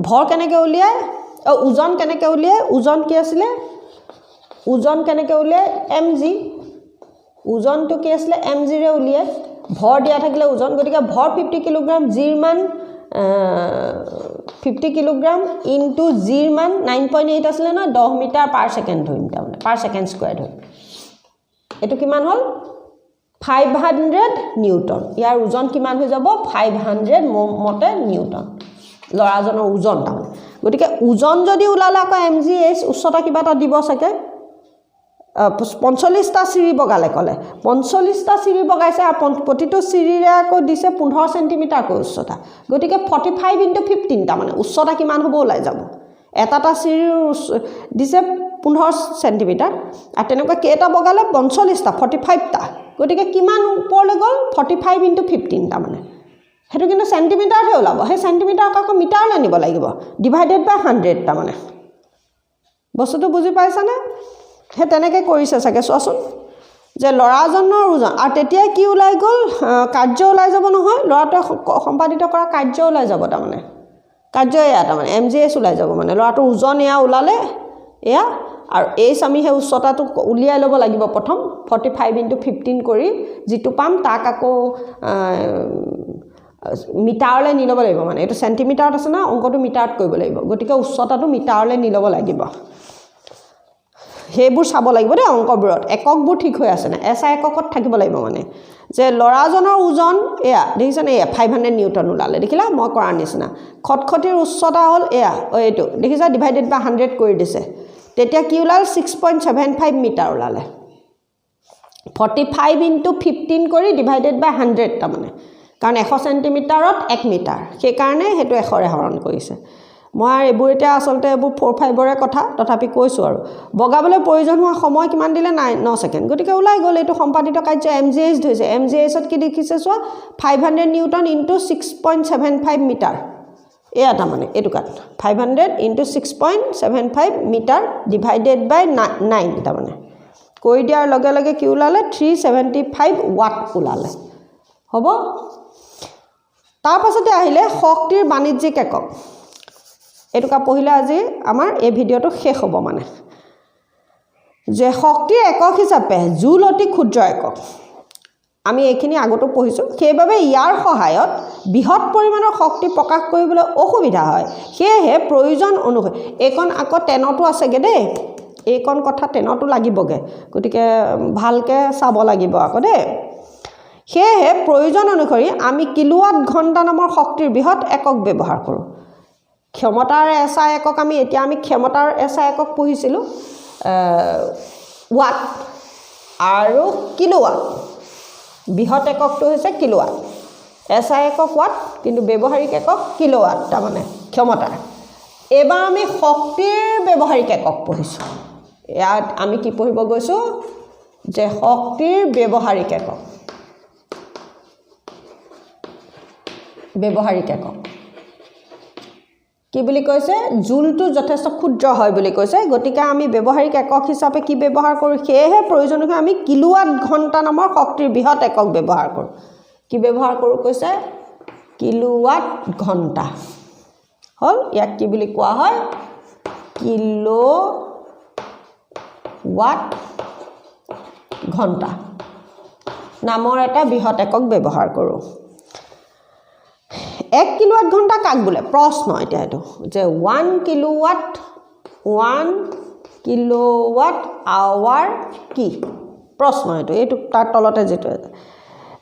ভৰ কেনেকৈ উলিয়াই ওজন কেনেকৈ উলিয়াই ওজন কি আছিলে ওজন কেনেকৈ উলিয়াই mg ওজনটো কি আছিলে mg ৰে উলিয়াই ভৰ দিয়া থাকিলে ওজন গতিকে ভৰ 50 কিলোগ্ৰাম জিৰ মান 50 কিলোগ্ৰাম ইনটু জিৰ মান 9.8 আছিলে না 10 মিটাৰ পাৰ সেকেন্ড ধৰিম তাৰমানে পাৰ সেকেন্ড স্কয়াৰ ধৰিম এটো কিমান হল 500 নিউটন ইয়াৰ ওজন কিমান হৈ যাব 500 মতে নিউটন লৰাজনৰ ওজন তাৰমানে গতিকে ওজন যদি উলালে আকৌ mgh উচ্চতা কিবা এটা দিব সকে 45 টা সিৰি বগালে কলে 45 টা সিৰি বগাইছে আৰু প্ৰতিটো সিৰিৰে আকৌ দিছে 15 সেন্টিমিটাৰ কৈ উচ্চতা গতিকে 45 * 15 টা মানে উচ্চতা কিমান হ'ব ওলাই যাব এটা সিৰি দিছে 15 সেন্টিমিটাৰ আৰু তেনেকুৱা কেটা বগালে 45 টা 45 টা গতিকে কিমান ওপৰলৈ গল 45 * 15 টা মানে হেতু কিন্তু সেন্টিমিটাৰহে ওলাব হে সেন্টিমিটাৰ আকৌ মিটাৰলৈ নিব লাগিব ডিভাইডেড বাই 100 টা মানে বস্তুটো বুজি পাইছানে হে তেনেকৈ কৰিছে সকে চোৱাচোন যে লৰাজনৰ ওজন আৰু তেতিয়া কি ওলাই গল কাৰ্য ওলাই যাব নহয় লৰাটো সম্পাদিত কৰা কাৰ্য ওলাই যাব তাৰমানে কাৰ্য এয়া তাৰমানে mgh ওলাই যাব মানে লৰাটো ওজন এয়া ওলালে এয়া আৰু h আমি হে উচ্চতাটো উলিয়াই ল'ব লাগিব প্ৰথম 45 * 15 কৰি যেটো পাম তাক আকৌ মিটাৰলৈ নি ল'ব লাগিব মানে এটো সেন্টিমিটাৰত আছে না অংকটো মিটাৰত কৰিব লাগিব গতিকে উচ্চতাটো মিটাৰলৈ নি ল'ব লাগিব হেবোৰ চাব লাগিব দে অংকবোৰত এককবোৰ ঠিক হৈ আছে না এসা এককত থাকিব লাগিব মানে যে লৰাজনৰ ওজন এয়া দেখিছনে এয়া 500 নিউটন ওলালে দেখিলা মই কৰাৰ নিচিনা খটখটিৰ উচ্চতা হল এয়া এইটো দেখিছা ডিভাইডেড বাই 100 কৰি দিছে তেতিয়া কি ওলাল 6.75 মিটাৰ ওলালে 45 into 15 কৰি ডিভাইডেড বাই 100 তাৰমানে কাৰণ 100 সেন্টিমিটাৰত 1 মিটাৰ সেইকাৰণে হেতু 100 ৰে হৰণ কৰিছে মই আৰু এবোৰ এটা আসলতে এবোৰ 4 5 ৰে কথা তথাপি কৈছো আৰু বগাবলৈ প্ৰয়োজন হোৱা সময় কিমান দিলে 9 সেকেন্ড গতিকে ওলাই গল এটো সম্পাদিত কাৰ্য mgh ধৰিছে mgh ত কি দেখিছে চোৱা 500 নিউটন into 6.75 মিটাৰ এয়া তাৰমানে এটো কাট 500 into 6.75 মিটাৰ ডিভাইডেড বাই 9 তাৰমানে কৈ দিয়াৰ লগে লগে কি ওলালে 375 ওয়াট ওলালে হ'ব তাৰ পাছতে আহিলে শক্তিৰ বাণিজ্যিক একক এটুকা পহিলা আজি আমাৰ এই ভিডিওটো শেষ হ'ব মানে যে শক্তিৰ একক হিচাপে জুল অতি ক্ষুদ্ৰ একক আমি এখিনি আগতো পঢ়িছো সেইবাবে ইয়াৰ সহায়ত বৃহৎ পৰিমাণৰ শক্তি প্ৰকাশ কৰিবলৈ অসুবিধা হয় সেয়ে প্ৰয়োজন অনুসৰি এইখন আকৌ টেনটো আছেগে দেই এইখন কথা টেনটো লাগিবগে গতিকে ভালকে চাব লাগিব আকৌ দেই সেয়ে প্ৰয়োজন অনুসৰি আমি কিলোৱাট ঘণ্টা নামৰ শক্তিৰ বৃহৎ একক ব্যৱহাৰ কৰোঁ ক্ষমতাৰ এসআই একক আমি এতিয়া আমি ক্ষমতাৰ এসআই একক পঢ়িছিলো ওয়াট আৰু কিলোৱাট বৃহৎ এককটো হৈছে কিলোৱাট এসআই একক ওয়াট কিন্তু ব্যৱহাৰিক একক কিলোৱাট তাৰমানে ক্ষমতাৰ এবাৰ আমি শক্তিৰ ব্যৱহাৰিক একক পঢ়িছো ইয়াত আমি কি পঢ়িব গৈছো যে শক্তিৰ ব্যৱহাৰিক একক কি বুলি কৈছে জুলটো যথেষ্ট ক্ষুদ্ৰ হয় বুলি কৈছে গতিকে আমি ব্যৱহাৰিক একক হিচাপে কি ব্যৱহাৰ কৰো সেয়ে প্ৰয়োজন হয় আমি কিলোৱাট ঘণ্টা নামৰ শক্তিৰ বৃহৎ একক ব্যৱহাৰ কৰো কি ব্যৱহাৰ কৰো কৈছে কিলোৱাট ঘণ্টা হল ইয়াক কি বুলি কোৱা হয় কিলোৱাট ঘণ্টা নামৰ এটা বৃহৎ একক ব্যৱহাৰ কৰো 1 কিলোৱাট ঘণ্টা কাক বোলে প্ৰশ্ন এটা এটো যে 1 কিলোৱাট আৱাৰ কি প্ৰশ্ন এটো তাৰ তলতে যেটো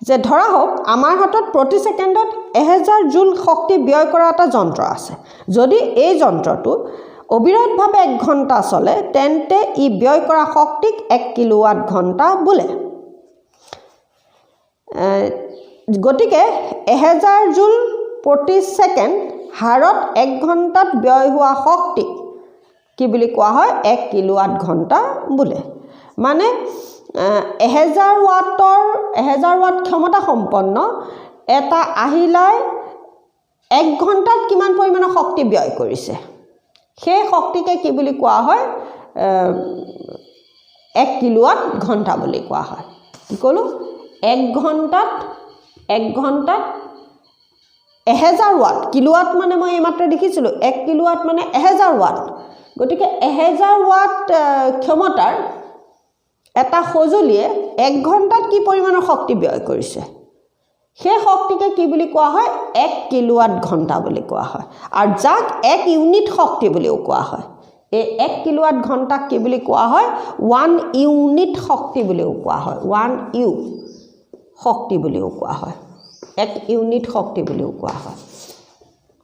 যে ধৰা হোক আমাৰ হাতত প্ৰতি সেকেন্ডত 1000 জুল শক্তি ব্যয় কৰা এটা যন্ত্ৰ আছে যদি এই যন্ত্ৰটো অবিৰতভাৱে 1 ঘণ্টা চলে তেন্তে ই ব্যয় কৰা শক্তিক 1 কিলোৱাট ঘণ্টা বোলে গতিকে 1000 জুল প্ৰতি সেকেন্ড হাৰত 1 ঘণ্টাত ব্যয় হোৱা শক্তি কি বুলি কোৱা হয় 1 কিলোৱাট ঘণ্টা বোলে মানে 1000 ওয়াট ক্ষমতা সম্পন্ন এটা আহিলাই 1 ঘণ্টাত কিমান পৰিমাণৰ শক্তি ব্যয় কৰিছে সেই শক্তিকে কি বুলি কোৱা হয় 1 কিলোৱাট ঘণ্টা বুলি কোৱা হয় কি কলো 1 ঘণ্টাত 1000 ওয়াট কিলোৱাট মানে মই এইমাত্ৰ দেখিছিলো 1 কিলোৱাট মানে 1000 ওয়াট গতিকে 1000 ওয়াট ক্ষমতাৰ এটা সজুলিয়ে 1 ঘণ্টাত কি পৰিমাণৰ শক্তি ব্যয় কৰিছে সেই শক্তিকে কি বুলি কোৱা হয় 1 কিলোৱাট ঘণ্টা বুলি কোৱা হয় আৰু যাক 1 ইউনিট শক্তি বুলিও কোৱা হয় এই 1 কিলোৱাট ঘণ্টাক কি বুলি কোৱা হয় 1 ইউনিট শক্তি বুলিও কোৱা হয় 1 ইউ শক্তি বুলিও কোৱা হয় 1 ইউনিট শক্তি বুলিও কোৱা হয়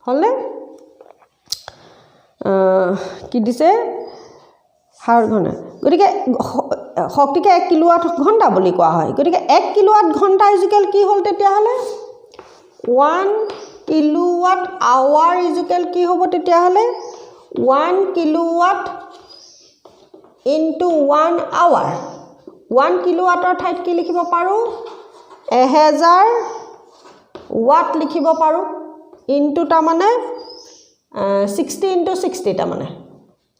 হলে কি দিছে হাৰ ঘণ্টা গতিকে শক্তিকে 1 কিলোৱাট ঘণ্টা বুলি কোৱা হয় গতিকে 1 কিলোৱাট ঘণ্টা ইকুৱেল কি হল তেতিয়া হলে 1 কিলোৱাট আৱাৰ ইকুৱেল কি হ'ব তেতিয়া হলে 1 কিলোৱাট into 1 hour 1 কিলোৱাটৰ ঠাইত কি লিখিব পাৰো 1000 ওয়াট লিখিব পাৰো ইনটু তা মানে 60 into 60 তা মানে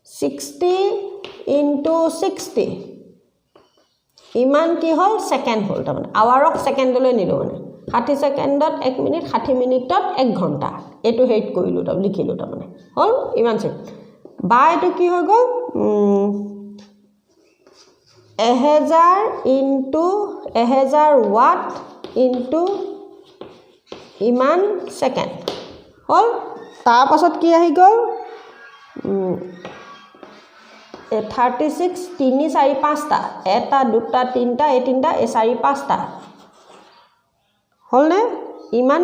60 into 60 ইমান কি হল সেকেন্ড হল তা মানে আৱাৰক সেকেন্ডলৈ নিলো মানে 60 সেকেন্ডত 1 মিনিট 60 মিনিটত 1 ঘণ্টা এটো হেড কৰিলো তা লিখিলো তা মানে হল ইমান সে বা এটো কি হৈ গল 1000 into 1000 ওয়াট into ইমান সেকেন্ড হল তাৰ পাছত কি আহি গল 36 3 4 5 টা এটা দুটা তিনটা এই তিনটা এই 4 5 টা হল নে ইমান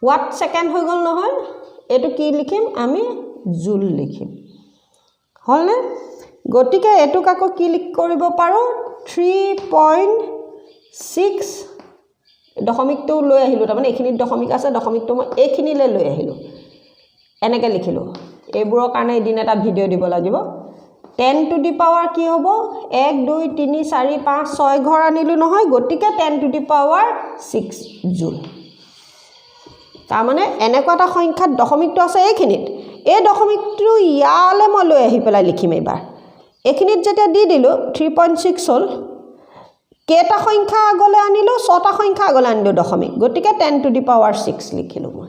ওয়াট সেকেন্ড হৈ গল নহয় এটো কি লিখিম আমি জুল লিখিম হল নে গটিকে এটো কাকো কি লিখ কৰিব পাৰো 3.6 দশমিকটো লৈ আহিলোঁ তাৰমানে এইখিনিত দশমিক আছে দশমিকটো মই এইখিনিলৈ লৈ আহিলোঁ এনেকৈ লিখিলোঁ এইবোৰৰ কাৰণে এদিন এটা ভিডিঅ' দিব লাগিব 10 টু দি পাৱাৰ কি হ'ব 1 2 3 4 5 6 ঘৰ আনিলোঁ নহয় গতিকে 10 টু দি পাৱাৰ 6 জুল তাৰমানে এনেকুৱা এটা সংখ্যাত দশমিকটো আছে এইখিনিত এই দশমিকটো ইয়ালৈ মই লৈ আহি পেলাই লিখিম এইবাৰ এইখিনিত যেতিয়া দি দিলোঁ 3.6 হ'ল কেইটা সংখ্যা আগলৈ আনিলোঁ 6টা সংখ্যা আগলৈ আনিলোঁ দশমিক গতিকে 10 টু দি পাৱাৰ 6 লিখিলোঁ মই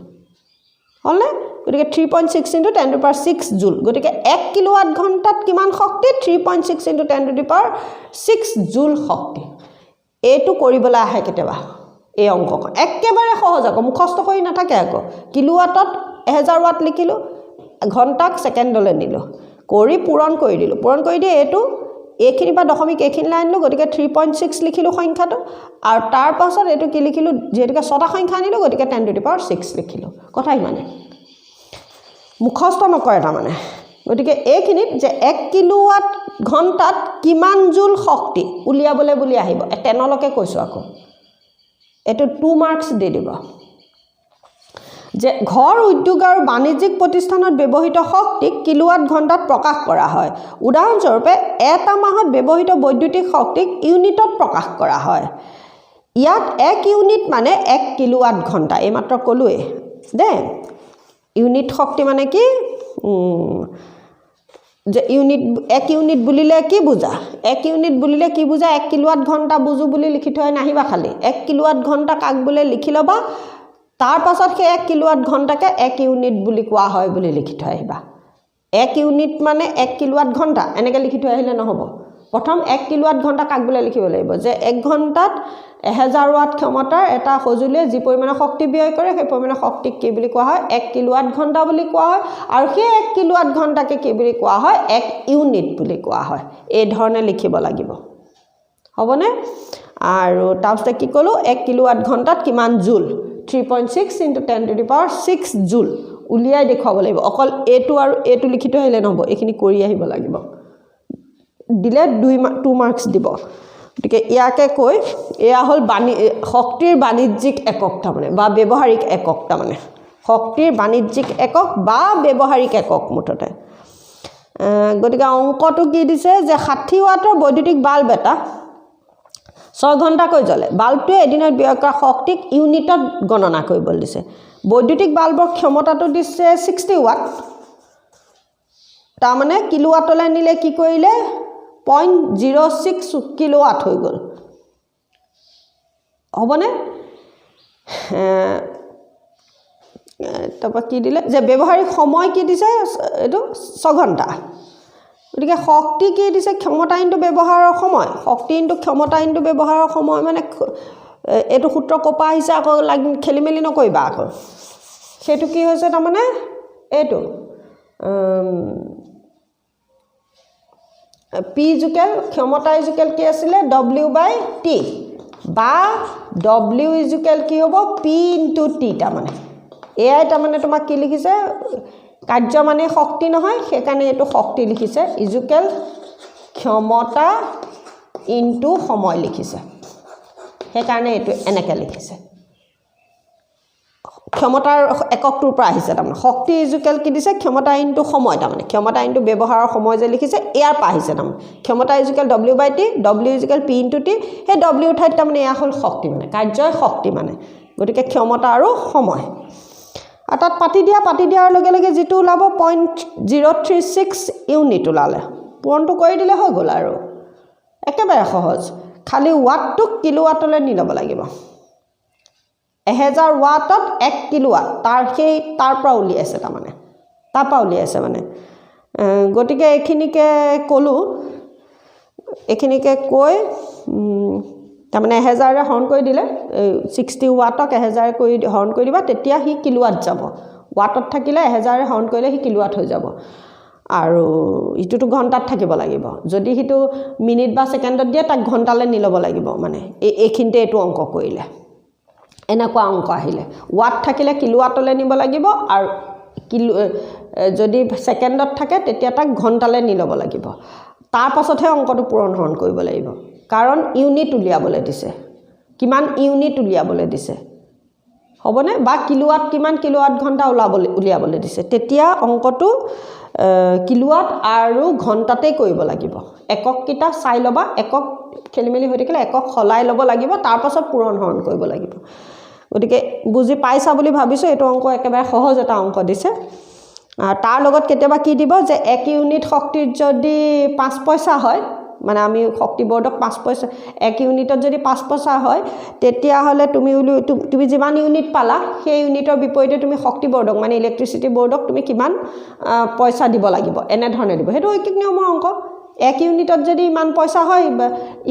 হ'লনে গতিকে 3.6 ইনটু 10 টু দি পাৱাৰ 6 জুল গতিকে 1 কিলোৱাট ঘণ্টাত কিমান শক্তি 3.6 ইনটু 10 টু দি পাৱাৰ 6 জুল শক্তি এইটো কৰিবলৈ আহে কেতিয়াবা এই অংকখন একেবাৰে সহজ আকৌ মুখস্থ কৰি নাথাকে আকৌ কিলোৱাটত 1000 ওয়াট লিখিলোঁ ঘণ্টাক ছেকেণ্ডলৈ নিলোঁ কৰি পূৰণ কৰি দিলোঁ পূৰণ কৰি দিয়ে এইটো এইখিনি বা দশমিক এইখিনিলৈ আনিলোঁ গতিকে 3.6 লিখিলোঁ সংখ্যাটো আৰু তাৰ পাছত এইটো কি লিখিলোঁ যেহেতুকে 6টা সংখ্যা আনিলোঁ গতিকে 10 টু দি পাৱাৰ 6 লিখিলোঁ কথা ইমানে মুখস্থ নকৰে তাৰমানে গতিকে এইখিনিত যে 1 কিলোৱাট ঘণ্টাত কিমান জুল শক্তি উলিয়াবলৈ বুলি আহিব 10 লৈকে কৈছোঁ আকৌ এইটো 2 মাৰ্কছ দি দিব যে ঘৰ উদ্যোগ আৰু বাণিজ্যিক প্ৰতিষ্ঠানত ব্যৱহৃত শক্তিক কিলোৱাট ঘণ্টাত প্ৰকাশ কৰা হয় উদাহৰণস্বৰূপে এটা মাহত ব্যৱহৃত বৈদ্যুতিক শক্তিক ইউনিটত প্ৰকাশ কৰা হয় ইয়াত 1 ইউনিট মানে 1 কিলোৱাট ঘণ্টা এইমাত্ৰ ক'লোৱে দে ইউনিট শক্তি মানে কি যে ইউনিট 1 ইউনিট বুলিলে কি বুজা 1 ইউনিট বুলিলে কি বুজা 1 কিলোৱাট ঘণ্টা বুজো বুলি লিখি থৈ নাহিবা খালি 1 কিলোৱাট ঘণ্টা কাক বুলে লিখি ল'বা তাৰ পাছত সেই 1 কিলোৱাট ঘণ্টাকে 1 ইউনিট বুলি কোৱা হয় বুলি লিখি থৈ আহিবা 1 ইউনিট মানে 1 কিলোৱাট ঘণ্টা এনেকৈ লিখি থৈ আহিলে নহ'ব প্ৰথম 1 কিলোৱাট ঘণ্টা কাক বুলে লিখিব লাগিব যে 1 ঘণ্টাত 1000 ওয়াট ক্ষমতাৰ এটা সঁজুলিয়ে যি পৰিমাণে শক্তি ব্যয় কৰে সেই পৰিমাণে শক্তিক কি বুলি কোৱা হয় 1 কিলোৱাট ঘণ্টা বুলি কোৱা হয় আৰু সেই 1 কিলোৱাট ঘণ্টাকে কি বুলি কোৱা হয় 1 ইউনিট বুলি কোৱা হয় এই ধৰণে লিখিব লাগিব হ'বনে আৰু তাৰপিছত কি ক'লো 1 কিলোৱাট ঘণ্টাত কিমান জুল 3.6 into 10 to the power 6 জুল উলিয়াই দেখুৱাব লাগিব অকল এটো আৰু এটো লিখি থৈ আহিলে নহব এখিনি কৰি আহিব লাগিব দিলে 2 মাৰ্কস দিব গতিকে ইয়াকে কৈ এয়া হল শক্তিৰ বাণিজ্যিক একক তাৰমানে বা ব্যৱহাৰিক একক তাৰমানে শক্তিৰ বাণিজ্যিক একক বা ব্যৱহাৰিক একক মুঠতে গতিকে অংকটো কি দিছে যে 60 ওয়াটৰ বৈদ্যুতিক বাল্ব এটা 6 ঘণ্টা কৈ জ্বলে বাল্বটোৱে এদিনত ব্যয় কৰা শক্তিক ইউনিটত গণনা কৰিবলৈ দিছে বৈদ্যুতিক বাল্বৰ ক্ষমতাটো দিছে 60 ওয়াট তাৰ মানে কিলোৱাটলৈ নিলে কি কৰিলে 0.06 কিলোৱাট হৈ গ'ল হ'বনে তাৰপৰা কি দিলে যে ব্যৱহাৰিক সময় কি দিছে এটো 6 ঘণ্টা গতিকে শক্তি কি দিছে ক্ষমতা ইনটু ব্যৱহাৰৰ সময় শক্তি ইনটু ক্ষমতা ইনটু ব্যৱহাৰৰ সময় মানে এটো সূত্ৰ কপা আহিছে আকৌ খেলিমেলি নকৰিবা আকৌ সেটো কি হৈছে তাৰ মানে এটো p ইকুৱেল ক্ষমতা ইকুৱেল কি আছিল w/t বা w ইকুৱেল কি হ'ব p * t তাৰ মানে এআই তাৰ মানে তোমাক কি লিখিছে কাৰ্য মানে শক্তি নহয় সেইকাৰণে এটো শক্তি লিখিছে ইকুৱেল ক্ষমতা ইনটু সময় লিখিছে সেইকাৰণে এটো এনেকৈ লিখিছে ক্ষমতাৰ এককটোৰ পৰা আহিছে তাৰমানে শক্তি ইকুৱেল কি দিছে ক্ষমতা ইনটু সময় তাৰমানে ক্ষমতা ইনটু ব্যৱহাৰৰ সময় যে লিখিছে ইয়াৰ পৰা আহিছে তাৰমানে ক্ষমতা equal w/t w equal p * t সেই w ঠাইত তাৰমানে এয়া হ'ল শক্তি মানে কাৰ্যই শক্তি মানে গতিকে ক্ষমতা আৰু সময় আৰু তাত পাতি দিয়াৰ লগে লগে যেটো ওলাব 0.036 ইউনিট ওলালে পূৰণটো কৰি দিলে হৈ গ'ল আৰু একেবাৰে সহজ খালি ওয়াটটোক কিলোৱাটলৈ নি ল'ব লাগিব 1000 ওয়াটত 1 কিলোৱাট তাৰ পৰা উলিয়াইছে মানে গতিকে এইখিনিকে কলো এইখিনিকে কৈ তাৰমানে 1000 ৰে হৰণ কৰি দিলে 60 ওয়াটক 1000 কৰি হৰণ কৰি দিবা তেতিয়া হি কিলোৱাট যাব ওয়াটত থাকিলে 1000 ৰে হৰণ কৰিলে হি কিলোৱাট হৈ যাব আৰু ইটোটো ঘণ্টাত থাকিব লাগিব যদি হিটো মিনিট বা সেকেন্ডত দিয়ে তাক ঘণ্টালৈ নি ল'ব লাগিব মানে এইখিনতে এটো অংক কৰিলে এনেকুৱা অংক আহিলে ওয়াট থাকিলে কিলোৱাটলৈ নিব লাগিব আৰু যদি সেকেন্ডত থাকে তেতিয়া তাক ঘণ্টালৈ নি ল'ব লাগিব তাৰ পাছতহে অংকটো পূৰণ হৰণ কৰিব লাগিব কাৰণ ইউনিট উলিয়াবলৈ দিছে কিমান ইউনিট উলিয়াবলৈ দিছে হ'বনে বা কিলোৱাট কিমান কিলোৱাট ঘণ্টা উলিয়াবলৈ দিছে তেতিয়া অংকটো কিলোৱাট আৰু ঘণ্টাতে কৰিব লাগিব একক কিটা চাই লবা একক খেলিমেলি হৈ থাকিলে একক খলাই ল'ব লাগিব তাৰ পাছত পূৰণ হৰণ কৰিব লাগিব গতিকে বুজি পাইছা বুলি ভাবিছো এটো অংক একেবাৰে সহজ এটা অংক দিছে তাৰ লগত কেতিয়াবা কি দিব যে 1 ইউনিট শক্তিৰ যদি 5 পইচা হয় মানে আমি শক্তি বোৰ্ডক 5 পইচা 1 ইউনিটত যদি 5 পইচা হয় তেতিয়া হলে তুমি যিমান ইউনিট পালা সেই ইউনিটৰ বিপৰীতে তুমি শক্তি বোৰ্ডক মানে ইলেক্ট্ৰিচিটি বোৰ্ডক তুমি কিমান পইচা দিব লাগিব এনে ধৰণে দিব হেতু ঐকিক নিয়মৰ অংক 1 ইউনিটত যদি ইমান পইচা হয়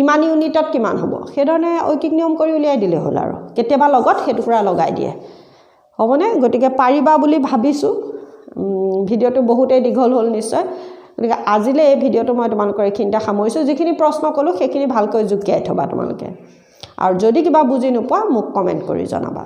ইমান ইউনিটত কিমান হ'ব সেই ধৰণে ঐকিক নিয়ম কৰি উলিয়াই দিলে হ'ল আৰু কেতিয়াবা লগত হেতুকুৰা লগাই দিয়ে হ'বনে গতিকে পাৰিবা বুলি ভাবিছো ভিডিওটো বহুতেই দীঘল হ'ল নিশ্চয় গতিকে আজিলে এই ভিডিওটো মই তোমালোকৰ এইখিনিতে সামৰিছো যিখিনি প্ৰশ্ন কলো সেইখিনি ভালকৈ যোগ্যাই থবা তোমালোকে আৰু যদি কিবা বুজি নোপোৱা মোক কমেন্ট কৰি জনাবা